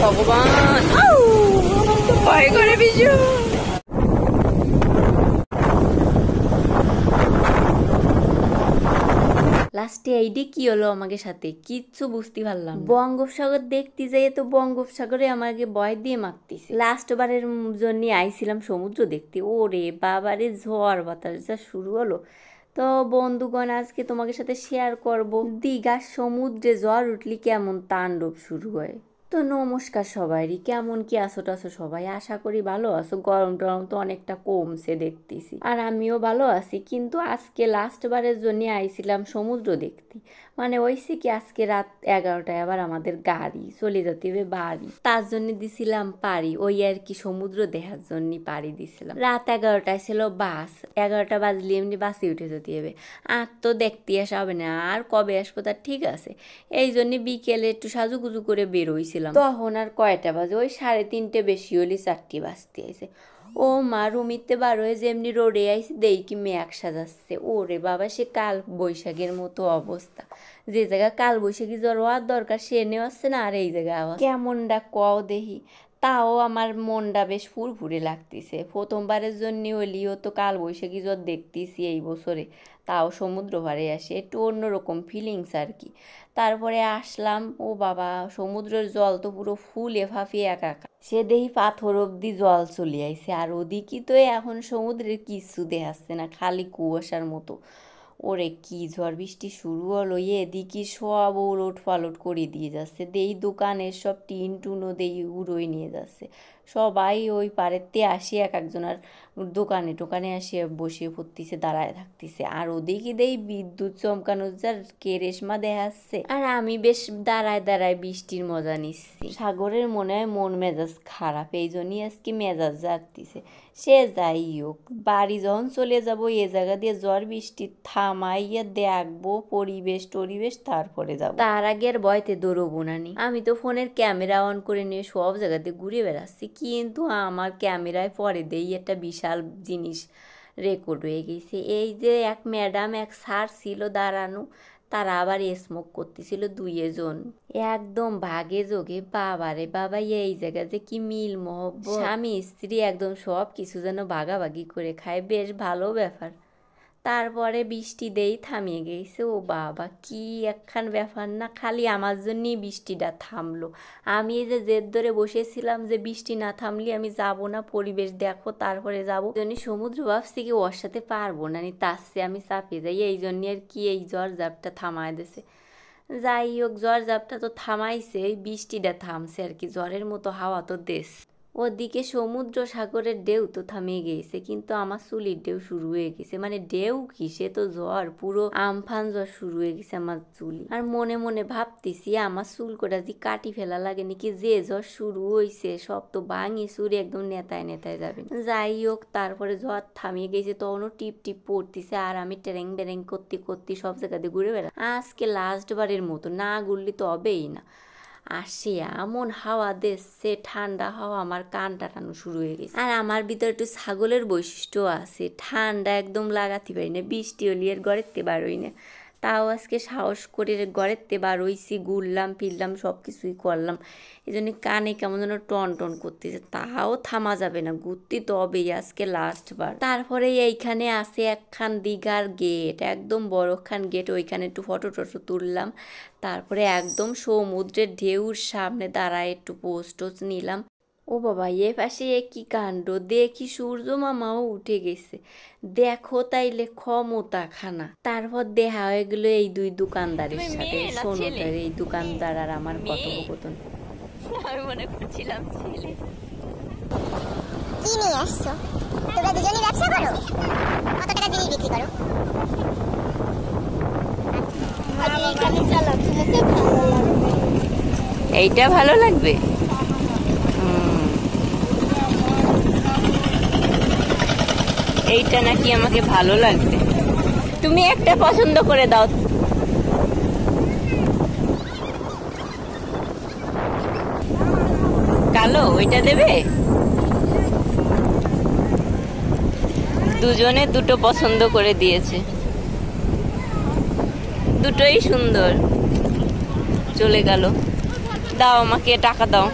ভগবান, ভয় করে ভীষণ। লাস্টে এইডি কি হলো আমাকে সাথে কিচ্ছু বুঝতে পারলাম। বঙ্গোপসাগর দেখতে যাই তো বঙ্গোপসাগরে আমাকে ভয় দিয়ে মারতেছে। লাস্ট বারের জন্য আইছিলাম সমুদ্র দেখতে, ওরে বাবারে ঝড় বাতাস যা শুরু হলো। তো বন্ধুগণ, আজকে তোমাদের সাথে শেয়ার করব দীঘার সমুদ্রে ঝড় উঠলি কেমন তাণ্ডব শুরু হয়। তো নমস্কার সবাইরই, কেমন কি আছো টাছো সবাই? আশা করি ভালো আছো। গরম টরম তো অনেকটা কমছে দেখতেছি, আর আমিও ভালো আছি। কিন্তু আজকে লাস্ট বারের জন্য আইছিলাম সমুদ্র দেখতে। মানে হয়েছে কি, আজকে রাত 11টায় আবার আমাদের গাড়ি চলে যেতে হবে বাড়ি, তার জন্য দিছিলাম পাড়ি, ওই আর কি সমুদ্র দেখার জন্য পাড়ি দিছিলাম। রাত 11টায় ছিল বাস, 11টা বাজলে এমনি বাসে উঠে যেতে হবে। আর তো দেখতে আসা হবে না, আর কবে আসবো তার ঠিক আছে। এই জন্য বিকেলে একটু সাজুগুজু করে বেরোইছিলাম। তখন আর কয়টা বাজে, ওই 3:30 বেশি হলে 4টি বাজতে আইছে। ও মা, রুমিতে বার হয়ে যেমনি রোডে আইসি দেই কি মেঘ সাজাচ্ছে। ওরে বাবা, সে কাল বৈশাখের মতো অবস্থা। যে জায়গায় কাল বৈশাখী জ্বর হওয়ার দরকার সে নেওয়া আসছে না, আর এই জায়গায় আওয়াজ কেমনটা কও দেখি। তাও আমার মনটা বেশ ফুরফুরে লাগতেছে। প্রথমবারের জন্য হলিও তো কাল বৈশাখী জ্বর দেখতেছি এই বছরে, তাও সমুদ্র পাড়ে আসে, একটু অন্যরকম ফিলিংস আর কি। তারপরে আসলাম, ও বাবা, সমুদ্রের জল তো পুরো ফুলে ফাঁপিয়ে একাকার। সে দেখি পাথর অব্দি জল চলে আইছে, আর ওদিকে তো এখন সমুদ্রের কিচ্ছু দেখাচ্ছে না, খালি কুয়াশার মতো। ওরে কি ঝড় বৃষ্টি শুরু হলো, এদিকে সব ওলট পালট করে দিয়ে যাচ্ছে। দেই দোকানের সব টিন টুনও দেই উড়োই নিয়ে যাচ্ছে। সবাই ওই পাড়েতে আসি এক একজনের দোকানে টোকানে আসে বসে পড়তেছে, দাঁড়ায় থাকতেছে। আর ওদিকে দেই বিদ্যুৎ চমকানো যার কেরেশমা দেখাচ্ছে, আর আমি বেশ দাঁড়ায় দাঁড়ায় বৃষ্টির মজা নিচ্ছি। সাগরের মনে হয় মন মেজাজ খারাপ, এই জন্যই আজকে মেজাজ যাচ্ছে। সে যাই হোক, বাড়ি যখন চলে যাবো এ জায়গা দিয়ে ঝড় বৃষ্টি থামাইয়া দেখবো পরিবেশ টরিবেশ, তারপরে যাবো। তার আগে আর ভয়তে দৌড়বো না নি। আমি তো ফোনের ক্যামেরা অন করে নিয়ে সব জায়গাতে ঘুরে বেড়াচ্ছি, কিন্তু আমার ক্যামেরায় পরে দেই একটা বিশাল জিনিস রেকর্ড হয়ে গেছে। এই যে এক ম্যাডাম এক স্যার ছিল দাঁড়ানো, তারা আবার স্মোক করতেছিল দুইজন, একদম ভাগে যোগে। বাবারে বাবা, এই জায়গা যে কি মিল মহব্বত, স্বামী স্ত্রী একদম সব কিছু যেন ভাগাভাগি করে খায়, বেশ ভালো ব্যাপার। তারপরে বৃষ্টি দেই থামিয়ে গেছে। ও বাবা, কি একখান ব্যাপার না, খালি আমার জন্যই বৃষ্টিটা থামলো। আমি এই যে জেদ ধরে বসেছিলাম যে বৃষ্টি না থামলে আমি যাব না, পরিবেশ দেখো তারপরে যাবো। জন্য সমুদ্র ভাবছি কি ওর সাথে পারবো না, তার চেয়ে আমি চাপে যাই। এই জন্য আর কি এই ঝড় ঝাপটা থামায় দিছে। যাই হোক, ঝড় ঝাপটা তো থামাইছে, এই বৃষ্টিটা থামছে আর কি, ঝড়ের মতো হাওয়া তো দেশ। ওদিকে সমুদ্র সাগরের ঢেউ তো থামিয়ে গেছে, কিন্তু আমার চুলির ঢেউ শুরু হয়ে গেছে। মানে ঢেউ কি, সে তো ঝড়, পুরো আমফান ঝড় শুরু হয়ে গেছে আমার চুলি। আর মনে মনে ভাবতেছি আমার চুল কোটা যে কাটি ফেলা লাগে নাকি, যে ঝড় শুরু হয়েছে সব তো ভাঙি চুরি একদম নেতায় নেতায় যাবে। যাই হোক, তারপরে ঝড় থামিয়ে গেছে, তখনও টিপ টিপ পড়তেছে, আর আমি টেরেং বেরেং করতে করতে সব জায়গাতে ঘুরে বেড়া। আজকে লাস্ট বারের মতো না ঘুরলে তো হবেই না। আর সে এমন হাওয়া দিচ্ছে, ঠান্ডা হাওয়া, আমার কান টাটানো শুরু হয়ে গেছে। আর আমার ভিতরে একটু ছাগলের বৈশিষ্ট্য আছে, ঠান্ডা একদম লাগাতে পারি না। বৃষ্টি হলি আর ঘরেতে বারোই না, তাও আজকে সাহস করে ঘরেতে বারোইছি, ঘুরলাম ফিরলাম সব কিছুই করলাম। এই জন্য কানে কেমন যেন টন টন করতেছে, তাও থামা যাবে না, ঘুরতে তো হবেই আজকে লাস্ট বার। তারপরে এইখানে আছে একখান দীঘার গেট, একদম বড়খান গেট, ওইখানে একটু ফটো টটো তুললাম। তারপরে একদম সমুদ্রের ঢেউর সামনে দাঁড়ায় একটু পোস্ট টোস্ট নিলাম। ও বাবা, এ পাশে কি কাণ্ড দেখি, সূর্য মামাও উঠে গেছে, দেখো তাইলে ক্ষমতা খানা। তারপর দেখা হয়ে গেলো এই দুই দোকানদারের সাথে, সোনতার এই দোকানদার আর আমার কথোপকথন। আমি মনে করছিলাম ছেলে। কি নিয়ে আসছো? তোমরা দুজনেই ব্যবসা করো? কত টাকা জিনিস বিক্রি করো? এইটা ভালো লাগবে। এইটা নাকি আমাকে ভালো লাগবে, তুমি একটা পছন্দ করে দাও। কালো ওইটা দেবে? দুজনে দুটো পছন্দ করে দিয়েছে, দুটোই সুন্দর। চলে গেল, দাও আমাকে টাকা দাও।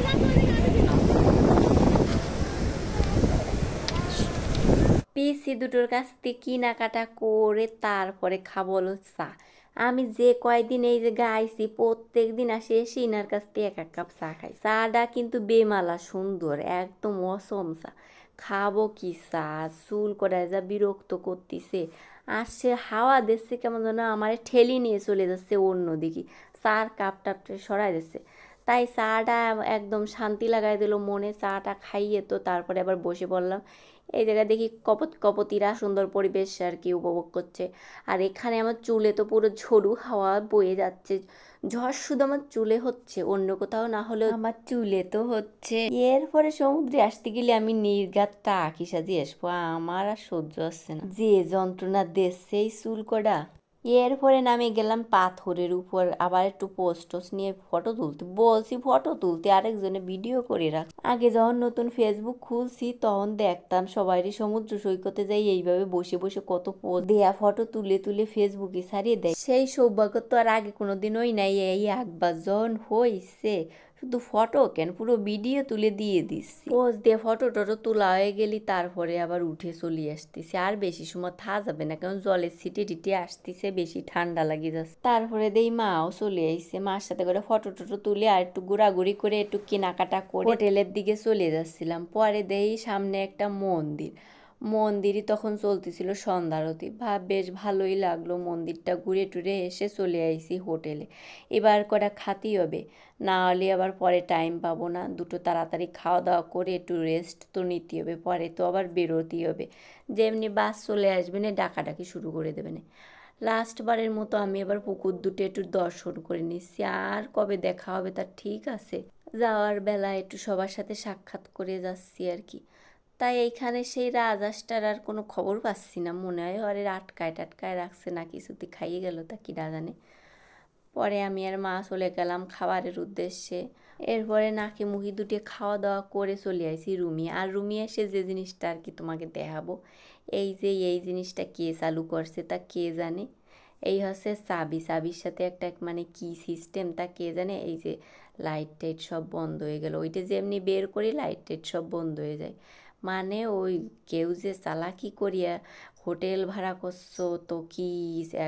আইসি দুটোর কাছ থেকে কেনাকাটা করে তারপরে খাবো হলো চা। আমি যে কয়দিন এই যে আইসি প্রত্যেক দিন আসি এসে ইনার কাছ থেকে এক এক কাপ চা খাই। চাটা কিন্তু বেমালা সুন্দর, একদম অসম চা। খাবো কি চা, চুল করে যা বিরক্ত করতেছে। আসছে হাওয়া দিচ্ছে কেমন যেন আমার ঠেলি নিয়ে চলে যাচ্ছে অন্যদিকে, চার কাপটা সরাই দিচ্ছে। তাই চাটা একদম শান্তি লাগাই দিল মনে। চাটা খাইয়ে তো তারপরে আবার বসে পড়লাম। এই জায়গায় দেখি কপতিরা সুন্দর পরিবেশ আর কি উপভোগ করছে। আর এখানে আমার চুলে তো পুরো ঝড়ু হাওয়া বয়ে যাচ্ছে। ঝড় শুধু আমার চুলে হচ্ছে, অন্য কোথাও না হলেও আমার চুলে তো হচ্ছে। এরপরে সমুদ্রে আসতে গেলে আমি নির্ঘাত টাকি সাজিয়ে আসবো, আমার আর সহ্য হচ্ছে না যে যন্ত্রণা দিচ্ছে এই চুল কটা। এরপরে নামে গেলাম পাথরের উপর, আবার একটু পোস্ট নিয়ে ফটো তুলতে বলছি, ফটো তুলতে আরেকজনে ভিডিও করে রাখ। আগে যখন নতুন ফেসবুক খুলছি তখন দেখতাম সবাইরই সমুদ্র সৈকতে যাই এইভাবে বসে বসে কত পোস্ট দেয়া ফটো তুলে তুলে ফেসবুকে ছাড়িয়ে দেয়। সেই সৌভাগ্য তো আর আগে কোনোদিনই নাই। এই একবার যখন হয়েছে শুধু ফটো কেন পুরো ভিডিও তুলে দিয়ে দিচ্ছি। পোজ দিয়ে ফটো টটো তোলা হয়ে গেলি তারপরে আবার উঠে চলে আসতেছে। আর বেশি সময় থাকা যাবে না, কারণ জলের ছিটে টিটে আসতেছে, বেশি ঠান্ডা লাগে যাচ্ছে। তারপরে দেই মাও চলে আসছে, মার সাথে করে ফটো টটো তুলে আর একটু ঘোরাঘুরি করে একটু কেনাকাটা করে হোটেলের দিকে চলে যাচ্ছিলাম। পরে দেই সামনে একটা মন্দিরই তখন চলতেছিল সন্ধ্যারতি। বেশ ভালোই লাগলো মন্দিরটা ঘুরে টুরে এসে চলে আইছি হোটেলে। এবার কটা খাতেই হবে, না হলে আবার পরে টাইম পাবো না। দুটো তাড়াতাড়ি খাওয়া দাওয়া করে একটু রেস্ট তো নিতে হবে, পরে তো আবার বেরোতেই হবে। যেমনি বাস চলে আসবে না ডাকাডাকি শুরু করে দেবে না। লাস্টবারের মতো আমি এবার পুকুর দুটো একটু দর্শন করে নিচ্ছি। আর কবে দেখা হবে তার ঠিক আছে, যাওয়ার বেলা একটু সবার সাথে সাক্ষাৎ করে যাচ্ছি আর কি। তাই এইখানে সেই রাজহাঁসটার আর কোনো খবর পাচ্ছি না, মনে হয় ওরে টাটকায় রাখছে না কিছুতে খাইয়ে গেল তা কি জানে। পরে আমি আর মা চলে গেলাম খাবারের উদ্দেশ্যে। এরপরে নাকে মুখি দুটি খাওয়া দাওয়া করে চলে আসি রুমে। আর রুমে এসে যে জিনিসটা আর কি তোমাকে দেখাবো, এই জিনিসটা কে চালু করছে তা কে জানে। এই হচ্ছে চাবির সাথে একটা মানে কি সিস্টেম তা কে জানে। এই যে লাইট টাইট সব বন্ধ হয়ে গেল, ওইটা যেমনি বের করি লাইট টাইট সব বন্ধ হয়ে যায়। মানে ওই কেউ যে চালাকি করিয়া হোটেল ভাড়া করছো তো কি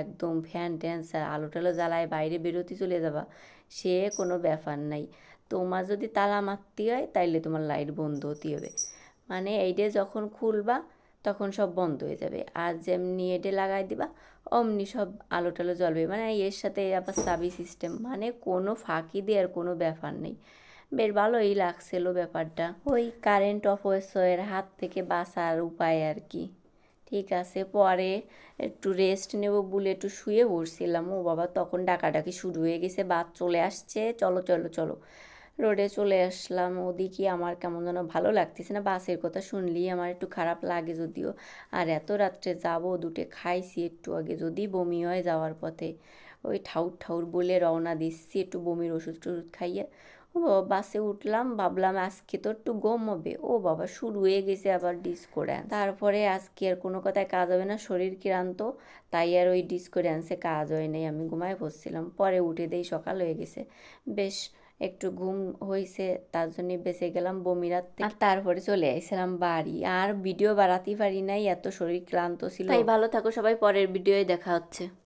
একদম ফ্যান ট্যান আলো টালো জ্বালায় বাইরে বেরোতে চলে যাবা, সে কোনো ব্যাপার নাই। তোমার যদি তালা মারতে হয় তাইলে তোমার লাইট বন্ধ হতে হবে। মানে এইটা যখন খুলবা তখন সব বন্ধ হয়ে যাবে, আর যেমনি এটা লাগাই দিবা অমনি সব আলো টালো জ্বলবে। মানে এর সাথে আবার চাবি সিস্টেম, মানে কোনো ফাঁকি দেওয়ার কোনো ব্যাপার নেই। বেশ ভালোই লাগছিল ব্যাপারটা, ওই কারেন্ট অপচয়ের হাত থেকে বাঁচার উপায় আর কি। ঠিক আছে, পরে একটু রেস্ট নেব বলে একটু শুয়ে পড়ছিলাম। ও বাবা তখন ডাকাডাকি শুরু হয়ে গেছে, বাস চলে আসছে, চলো চলো চলো। রোডে চলে আসলাম। ওদিকে আমার কেমন যেন ভালো লাগতেছে না, বাসের কথা শুনলেই আমার একটু খারাপ লাগে যদিও। আর এত রাত্রে যাব, দুটো খাইছি একটু আগে, যদি বমি হয় যাওয়ার পথে। ওই ঠাউর বলে রওনা দিচ্ছি একটু বমির ওষুধ টষুধ খাইয়ে। ও বাবা বাসে উঠলাম, ভাবলাম আজকে তো একটু গম হবে। ও বাবা শুরু হয়ে গেছে আবার ডিস্কো ড্যান্স। তারপরে আজকে আর কোনো কথায় কাজ হবে না, শরীর ক্লান্ত, তাই আর ওই ডিস্কো ড্যান্সে কাজ হয় নাই, আমি ঘুমায় পড়ছিলাম। পরে উঠে দেই সকাল হয়ে গেছে, বেশ একটু ঘুম হয়েছে, তার জন্য বেঁচে গেলাম বমি রাত থেকে। আর তারপরে চলে আসছিলাম বাড়ি, আর ভিডিও বাড়াতে পারি নাই, এত শরীর ক্লান্ত ছিল। তাই ভালো থাকো সবাই, পরের ভিডিওয়ে দেখা হচ্ছে।